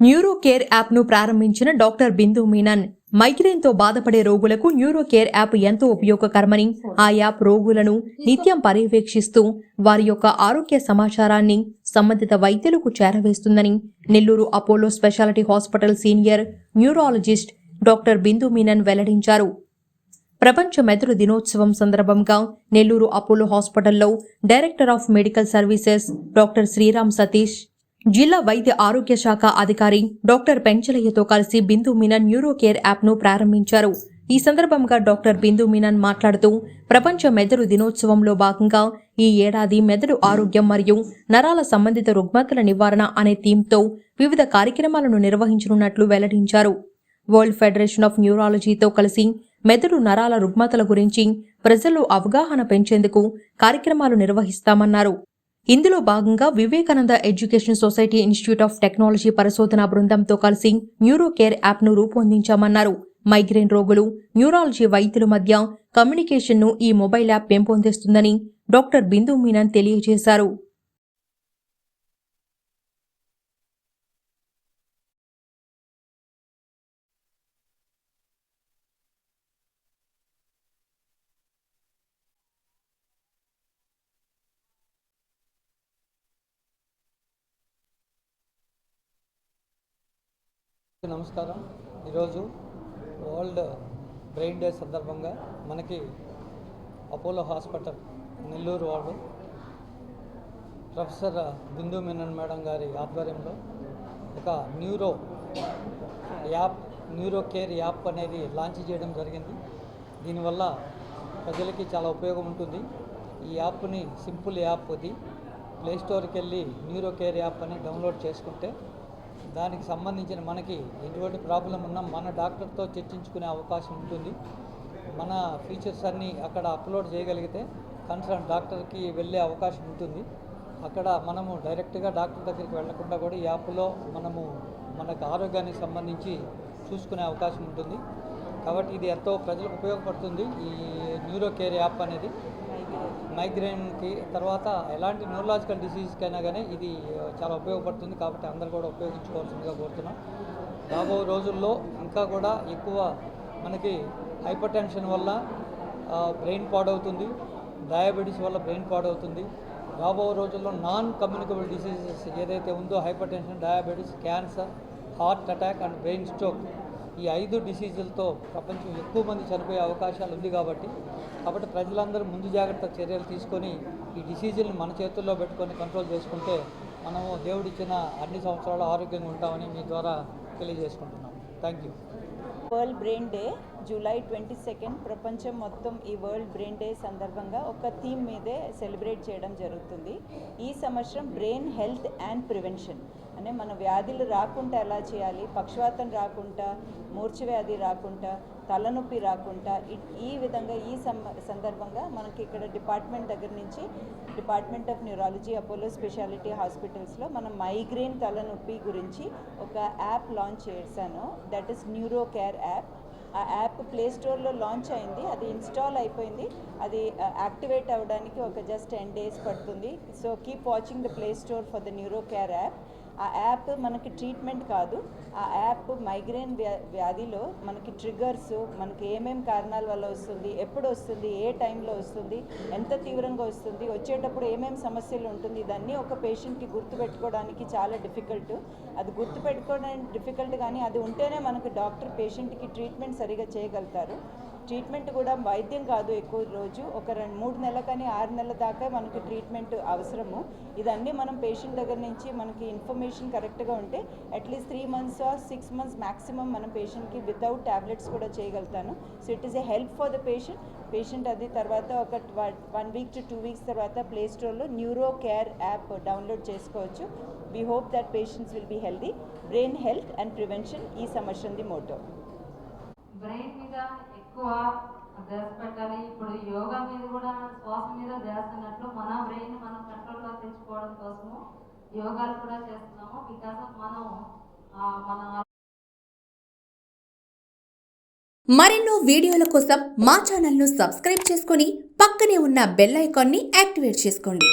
Neuro care యాప్ను ప్రారంభించిన doctor Bindu Menon మైగ్రేన్తో బాధపడే రోగులకు న్యూరో కేర్ యాప్ ఎంతో ఉపయోగకరమని, ఆ యాప్ రోగులను నిత్యం పర్యవేక్షిస్తూ వారి యొక్క ఆరోగ్య సమాచారాన్ని సంబంధిత వైద్యులకు చేరవేస్తుందని Nellore Apollo speciality hospital senior neurologist doctor Bindu Menon వెల్లడించారు. ప్రపంచ మెదడు దినోత్సవం సందర్భంగా నెల్లూరు అపోలో హాస్పిటల్లో director of medical services doctor Sriram Satish, జిల్లా వైద్య ఆరోగ్య శాఖ అధికారి డాక్టర్ పెంచలయ్యతో కలిసి బిందు మీనన్ న్యూరో కేర్ యాప్ను ప్రారంభించారు. ఈ సందర్భంగా డాక్టర్ బిందు మీనన్ మాట్లాడుతూ, ప్రపంచ మెదడు దినోత్సవంలో భాగంగా ఈ ఏడాది మెదడు ఆరోగ్యం మరియు నరాల సంబంధిత రుగ్మతల నివారణ అనే థీమ్తో వివిధ కార్యక్రమాలను నిర్వహించనున్నట్లు వెల్లడించారు. వరల్డ్ ఫెడరేషన్ ఆఫ్ న్యూరాలజీతో కలిసి మెదడు నరాల రుగ్మతల గురించి ప్రజల్లో అవగాహన పెంచేందుకు కార్యక్రమాలు నిర్వహిస్తామన్నారు. ఇందులో భాగంగా Vivekananda education society institute of technology పరిశోధనా బృందంతో కలిసి న్యూరో కేర్ యాప్ను రూపొందించామన్నారు. మైగ్రేన్ రోగులు, న్యూరాలజీ వైద్యుల మధ్య కమ్యూనికేషన్ను ఈ మొబైల్ యాప్ పెంపొందిస్తుందని డాక్టర్ బిందు మీనన్ తెలియజేశారు. నమస్కారం. ఈరోజు వరల్డ్ బ్రెయిన్ డే సందర్భంగా మనకి అపోలో హాస్పిటల్ నెల్లూరు వార్డు ప్రొఫెసర్ బిందు మీనన్ మేడం గారి ఆధ్వర్యంలో ఒక న్యూరో కేర్ యాప్ అనేది లాంచ్ చేయడం జరిగింది. దీనివల్ల ప్రజలకి చాలా ఉపయోగం ఉంటుంది. ఈ యాప్ని సింపుల్ యాప్ అది ప్లేస్టోర్కి వెళ్ళి న్యూరో కేర్ యాప్ అని డౌన్లోడ్ చేసుకుంటే దానికి సంబంధించిన మనకి ఎటువంటి ప్రాబ్లం ఉన్నా మన డాక్టర్తో చర్చించుకునే అవకాశం ఉంటుంది. మన ఫీచర్స్ అన్నీ అక్కడ అప్లోడ్ చేయగలిగితే కన్సర్న్ డాక్టర్కి వెళ్ళే అవకాశం ఉంటుంది. అక్కడ మనము డైరెక్ట్గా డాక్టర్ దగ్గరికి వెళ్లకుండా కూడా ఈ యాప్లో మనకు ఆరోగ్యానికి సంబంధించి చూసుకునే అవకాశం ఉంటుంది. కాబట్టి ఇది ఎంతో ప్రజలకు ఉపయోగపడుతుంది. ఈ న్యూరో కేర్ యాప్ అనేది మైగ్రేన్కి తర్వాత ఎలాంటి న్యూరలాజికల్ డిసీజ్కైనా కానీ ఇది చాలా ఉపయోగపడుతుంది. కాబట్టి అందరూ కూడా ఉపయోగించుకోవాల్సిందిగా కోరుతున్నాం. రాబో రోజుల్లో ఇంకా కూడా ఎక్కువ మనకి హైపర్ టెన్షన్ వల్ల బ్రెయిన్ పాడవుతుంది, డయాబెటీస్ వల్ల బ్రెయిన్ పాడవుతుంది. రాబో రోజుల్లో నాన్ కమ్యూనికబుల్ డిసీజెస్ ఏదైతే ఉందో hyper tension, diabetes, cancer, heart attack and brain stroke, ఈ 5 డిసీజులతో ప్రపంచం ఎక్కువ మంది చనిపోయే అవకాశాలు ఉంది. కాబట్టి ప్రజలందరూ ముందు జాగ్రత్త చర్యలు తీసుకొని ఈ డిసీజుల్ని మన చేతుల్లో పెట్టుకొని కంట్రోల్ చేసుకుంటే మనము దేవుడిచ్చిన అన్ని సంవత్సరాలు ఆరోగ్యంగా ఉంటామని మీ ద్వారా తెలియజేసుకుంటున్నాం. Thank you. World brain day July 22 ప్రపంచం మొత్తం ఈ వరల్డ్ బ్రెయిన్ డే సందర్భంగా ఒక థీమ్ మీదే సెలబ్రేట్ చేయడం జరుగుతుంది. ఈ సంవత్సరం బ్రెయిన్ హెల్త్ అండ్ ప్రివెన్షన్ అంటే మన వ్యాధులు రాకుండా ఎలా చేయాలి, పక్షవాతం రాకుండా, మూర్ఛవ్యాధి రాకుండా, తలనొప్పి రాకుండా, ఈ విధంగా ఈ సందర్భంగా మనకి ఇక్కడ డిపార్ట్మెంట్ దగ్గర నుంచి department of neurology Apollo speciality హాస్పిటల్స్లో మనం మైగ్రేన్ తలనొప్పి గురించి ఒక యాప్ లాంచ్ చేశాను. That is neuro care app. ఆ యాప్ ప్లే స్టోర్లో లాంచ్ అయింది, అది ఇన్స్టాల్ అయిపోయింది. అది యాక్టివేట్ అవ్వడానికి ఒక జస్ట్ 10 days పడుతుంది. So keep watching the play store for the neuro care app. ఆ యాప్ మనకి ట్రీట్మెంట్ కాదు, ఆ యాప్ మైగ్రేన్ వ్యాధిలో మనకి ట్రిగర్స్, మనకి ఏమేమి కారణాల వల్ల వస్తుంది, ఎప్పుడు వస్తుంది, ఏ టైంలో వస్తుంది, ఎంత తీవ్రంగా వస్తుంది, వచ్చేటప్పుడు ఏమేమి సమస్యలు ఉంటుంది, ఇదన్నీ ఒక పేషెంట్కి గుర్తుపెట్టుకోవడానికి చాలా డిఫికల్ట్. అది గుర్తుపెట్టుకోవడానికి డిఫికల్ట్, కానీ అది ఉంటేనే మనకు డాక్టర్ పేషెంట్కి ట్రీట్మెంట్ సరిగా చేయగలుగుతారు. ట్రీట్మెంట్ కూడా వైద్యం కాదు, ఎక్కువ రోజు ఒక 3 నెలల కానీ 6 నెలల దాకా మనకి ట్రీట్మెంట్ అవసరము. ఇదన్నీ మనం పేషెంట్ దగ్గర నుంచి మనకి ఇన్ఫర్మేషన్ కరెక్ట్గా ఉంటే at least 3 months or 6 months maximum మనం పేషెంట్కి వితౌట్ ట్యాబ్లెట్స్ కూడా చేయగలుగుతాను. So it is a help for the patient. అది తర్వాత ఒక 1 week to 2 weeks తర్వాత ప్లే స్టోర్లో న్యూరో కేర్ యాప్ డౌన్లోడ్ చేసుకోవచ్చు. We hope that patients will be healthy. Brain health and prevention ఈ సంవత్సరంది మోటో. బ్రెయిన్ మీద ఎక్కువ ధ్యాస పెట్టాలి. ఇప్పుడు యోగా మీద కూడా శ్వాస మీద ధ్యాస అన్నట్లు మన బ్రెయిన్ మనం కంట్రోల్లో తెచ్చుకోవడం కోసము యోగాలు కూడా చేస్తున్నాము. బికాస్ ఆఫ్ మన మరెన్నో వీడియోల కోసం మా ఛానల్ను సబ్స్క్రైబ్ చేసుకొని పక్కనే ఉన్న బెల్ ఐకాన్ని యాక్టివేట్ చేసుకోండి.